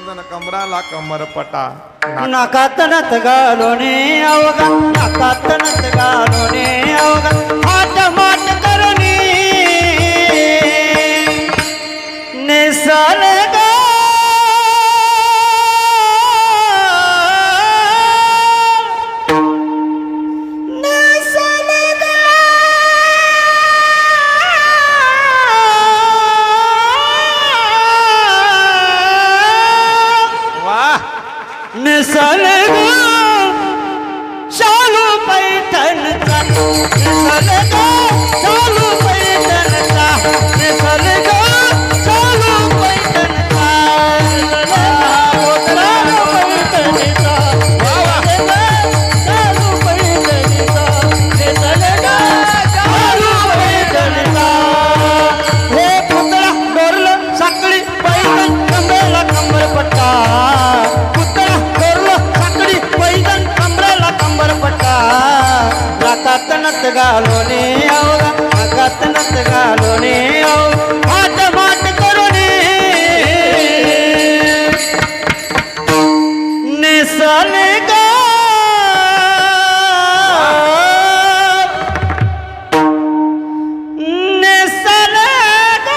पैंजण कमराला कमरपटा नाकात नथ घालोने अवघा नाकात नथ घालोने अवघा हात माट करणी नेसल ग निसल ग चालू पैठणचा निसल ग चालू पैठणचा निसल ग चालू पैठणचा चालू पैठणीचा चालू पैठणीचा निसल ग चालू पैठणीचा हे पुतळा डोरलं साखळी पैठण कमरेला कंबरपट्टा नाकात नथ घालोने अवघा नाकात नथ घालोने हात माट करूने नेसल ग नेसल ग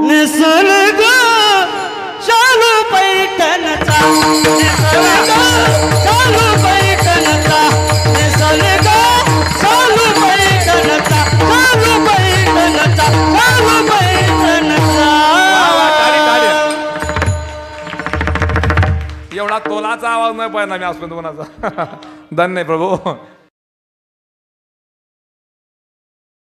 नेसल ग चालू पैठणचा निसल ग चालू पैठणचा निसल ग चालू पैठणचा चालू पैठणचा चालू पैठणचा एवढा तोलाचा आवाज नाही पाहिजे मी आजपर्यंत कोणाचा धन्य प्रभू